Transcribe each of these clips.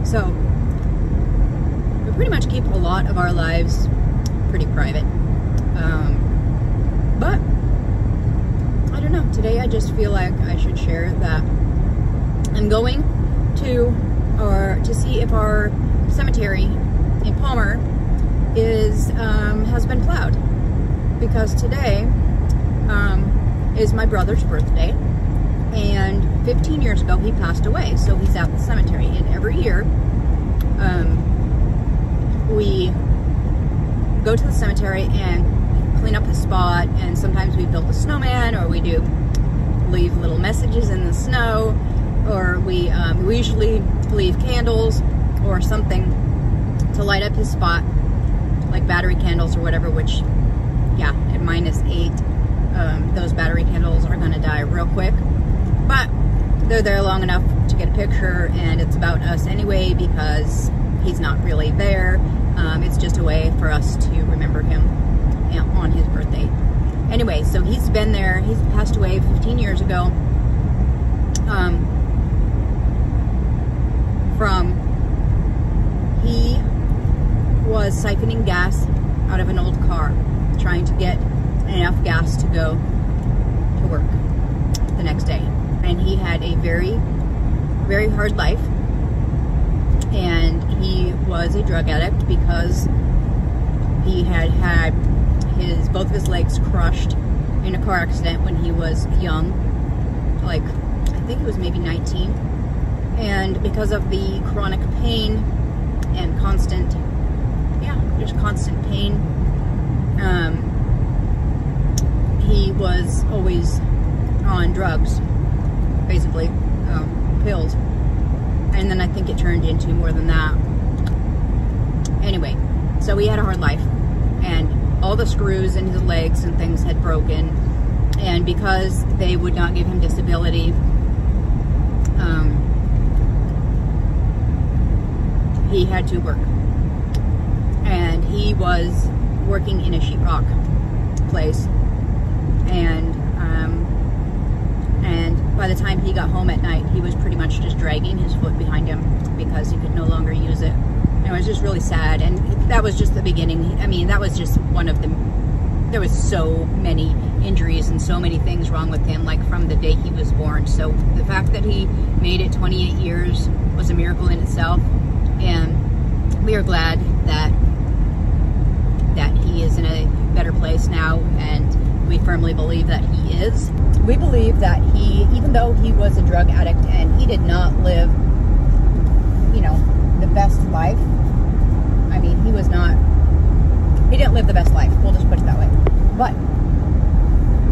So we pretty much keep a lot of our lives pretty private. But I don't know, today I just feel like I should share that I'm going to see if our cemetery in Palmer has been plowed, because today is my brother's birthday, and 15 years ago he passed away, so he's at the cemetery. And every year we go to the cemetery and clean up his spot, and sometimes we build a snowman, or we do leave little messages in the snow, or we usually leave candles or something to light up his spot, like battery candles or whatever, which, yeah, at -8, those battery candles are going to die real quick. But they're there long enough to get a picture, and it's about us anyway, because he's not really there. It's just a way for us to remember him on his birthday. Anyway, so he's been there. He's passed away 15 years ago. He was siphoning gas out of an old car, trying to get enough gas to go to work the next day. And he had a very, very hard life. And he was a drug addict because he had both of his legs crushed in a car accident when he was young, like I think he was maybe 19. And because of the chronic pain and constant pain, he was always on drugs, basically, pills. And then I think it turned into more than that. Anyway, so he had a hard life, and all the screws in his legs and things had broken, and because they would not give him disability, he had to work. And he was working in a sheetrock place, and by the time he got home at night, he was pretty much just dragging his foot behind him because he could no longer use it. And it was just really sad. And that was just the beginning. I mean, that was just one of the, there was so many injuries and so many things wrong with him, like from the day he was born. So the fact that he made it 28 years was a miracle in itself. And we are glad that he is in a better place now, and we firmly believe that he is. We believe that he, even though he was a drug addict and he did not live, you know, the best life. I mean, he didn't live the best life. We'll just put it that way. But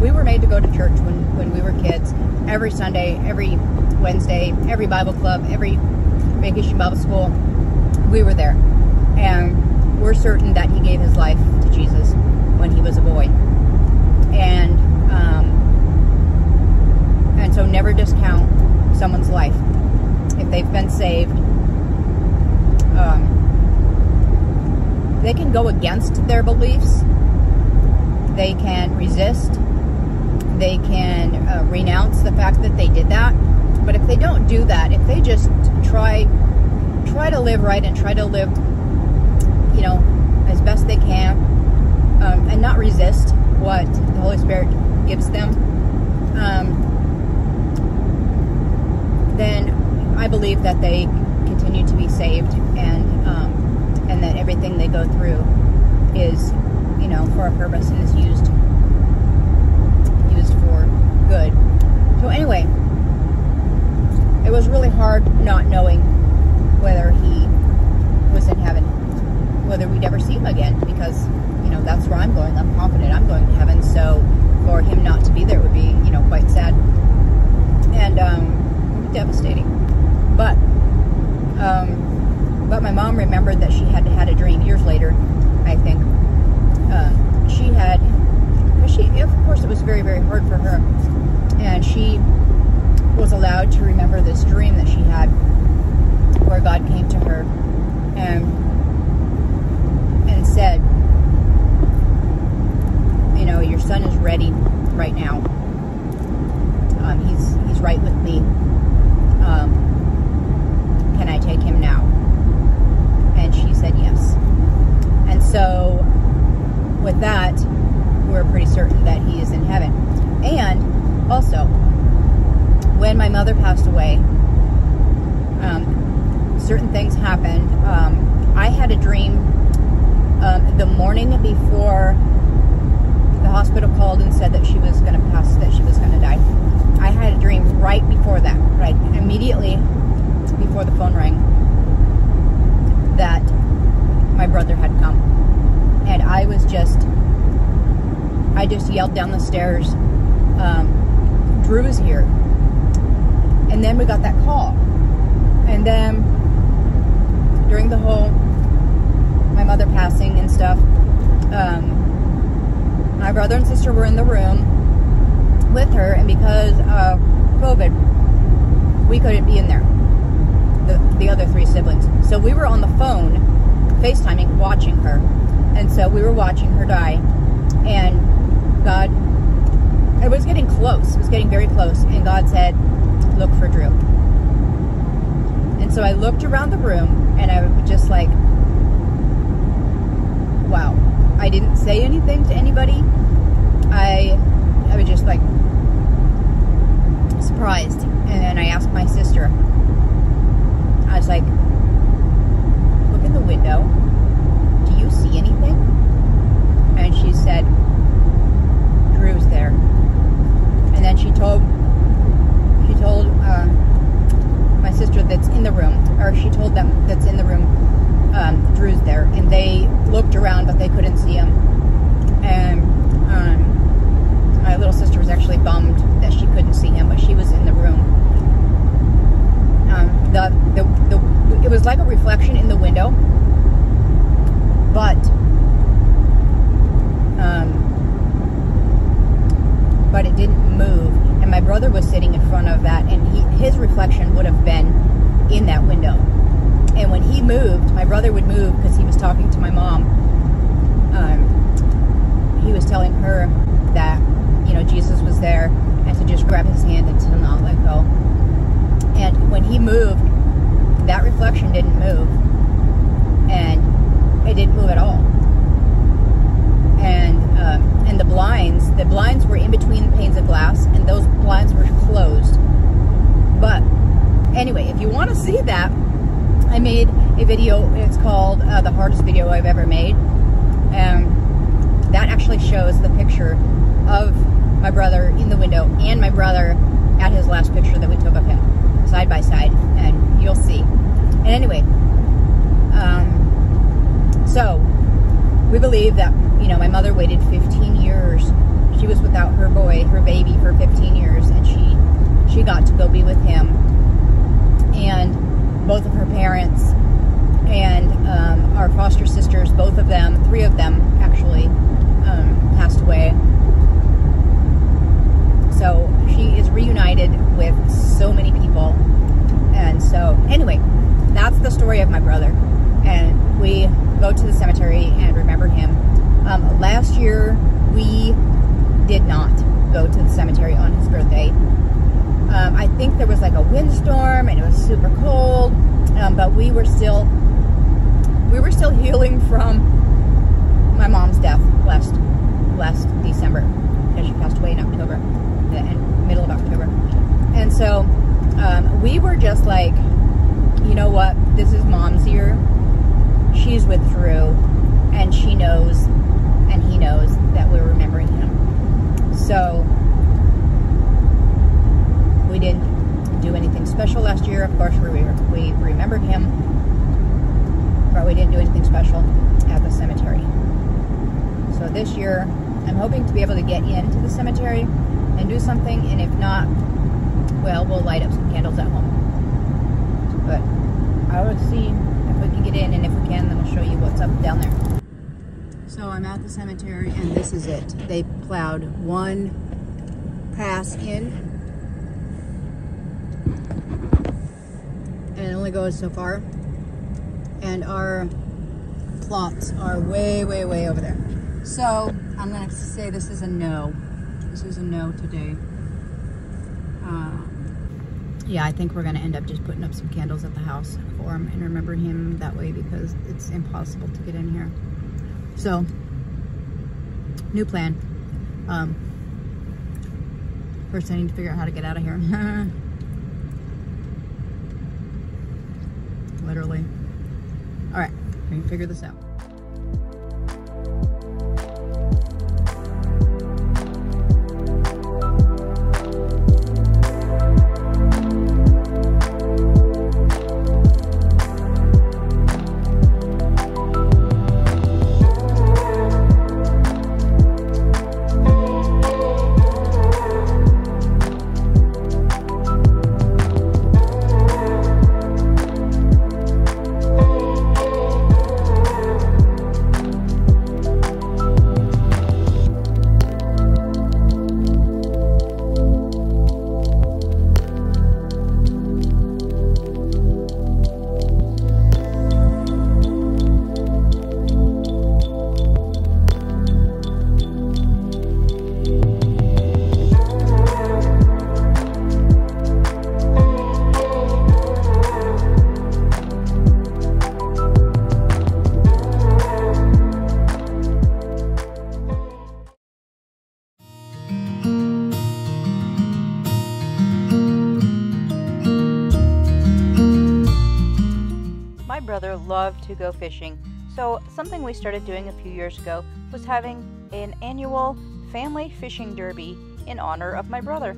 we were made to go to church when we were kids. Every Sunday, every Wednesday, every Bible club, every vacation Bible school, we were there. And we're certain that he gave his life to Jesus when he was a boy. And so never discount someone's life. If they've been saved, they can go against their beliefs. They can resist. They can renounce the fact that they did that. But if they don't do that, if they just try to live right and try to live, you know, as best they can, and not resist what the Holy Spirit gives them, then I believe that they continue to be saved, and that everything they go through is, you know, for a purpose and is used for good. So anyway, it was really hard not knowing whether he was in heaven, whether we'd ever see him again, because, you know, that's where I'm going. I'm confident I'm going to heaven, so for him not to be there would be, you know, quite sad and devastating. But my mom remembered that she had a dream years later, I think. Of course it was very, very hard for her, and she was allowed to remember this dream that she had, where God came to her and said, you know, your son is ready right now. He's right with me. Can I take him now? happened. I had a dream the morning before the hospital called and said that she was going to pass, that she was going to die. I had a dream right before that, right immediately before the phone rang, that my brother had come. And I just yelled down the stairs, Drew's here. And then we got that call. And then during the whole, my mother passing and stuff, my brother and sister were in the room with her, and because of COVID, we couldn't be in there, the other 3 siblings. So we were on the phone, FaceTiming, watching her. And so we were watching her die, and God, it was getting close. It was getting very close. And God said, look for Drew. And so I looked around the room, and I was just like, wow. I didn't say anything to anybody. I was just like surprised. And then I asked my sister, I was like, look in the window. Do you see anything? And she said, Drew's there. And then she told my sister that's in the room, or she told them that's in the room, Drew's there. And they looked around, but they couldn't see him. And my little sister was actually bummed that she couldn't see him, but she was in the room. It was like a reflection in the window, but it didn't move. And my brother was sitting in front of that, and his reflection would have been in that window. And when he moved, my brother would move because he was talking to my mom. He was telling her that, you know, Jesus was there, and to just grab his hand and to not let go. And when he moved, that reflection didn't move, and it didn't move at all. And the blinds were in between the panes of glass, and those blinds were closed. But anyway, if you want to see that, I made a video. It's called the hardest video I've ever made, and that actually shows the picture of my brother in the window and my brother at his last picture that we took of him, side by side, and you'll see. And anyway, so we believe that, you know, my mother waited 15 years. She was without her boy, her baby, for 15 years, and she got to go be with him. And both of her parents and our foster sisters, both of them, 3 of them actually, passed away. So she is reunited with so many people. And so anyway, that's the story of my brother. And we go to the cemetery and remember him. Last year, we did not go to the cemetery on his birthday. I think there was like a windstorm and it was super cold, but we were still healing from my mom's death last December, because she passed away in October, the middle of October. And so we were just like, you know what, this is Mom's year. She's with Drew, and she knows, and he knows that we're remembering him. So we didn't do anything special last year. Of course, we remembered him, but we didn't do anything special at the cemetery. So this year, I'm hoping to be able to get into the cemetery and do something, and if not, well, we'll light up some candles at home. But I will see if we can get in, and if we can, then we'll show you what's up down there. So I'm at the cemetery, and this is it. They plowed one pass in, and it only goes so far. And our plots are way, way, way over there. So I'm gonna say this is a no. This is a no today. Yeah, I think we're gonna end up just putting up some candles at the house for him and remember him that way, because it's impossible to get in here. So, new plan. First I need to figure out how to get out of here. Literally. All right, we can figure this out. My brother loved to go fishing, so something we started doing a few years ago was having an annual family fishing derby in honor of my brother.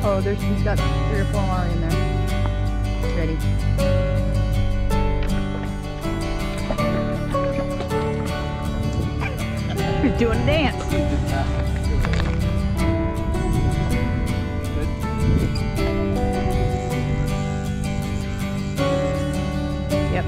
Oh, he's got 3 or 4 more in there. Ready. You're doing a dance. Yep.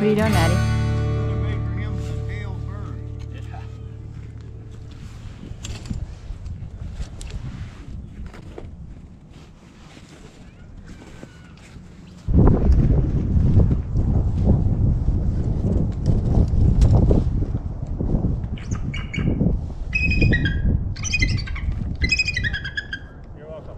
are you doing, Maddie? Gonna make for him the tail first. Yeah. You're welcome.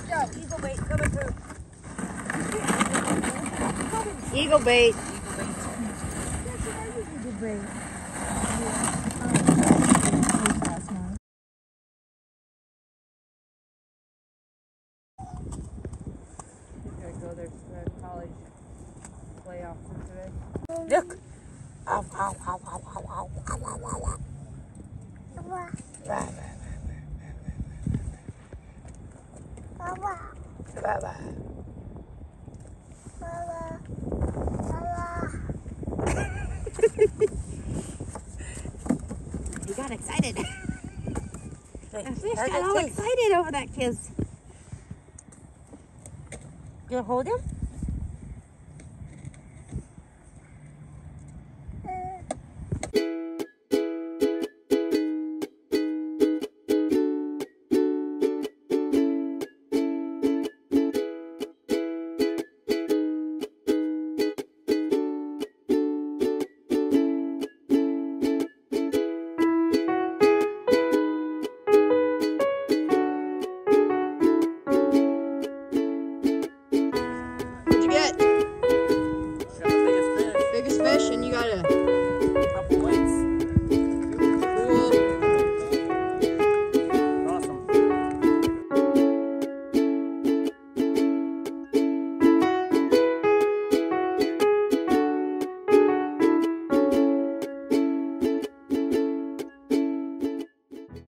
Yeah, eagle bait coming through. Eagle bait. Eagle bait. Gotta go there to college playoffs today. Look. Ow, ow, ow, ow, ow, ow, ow, ow, ow. He got excited. The fish got all Hey, excited over that kiss. you hold him?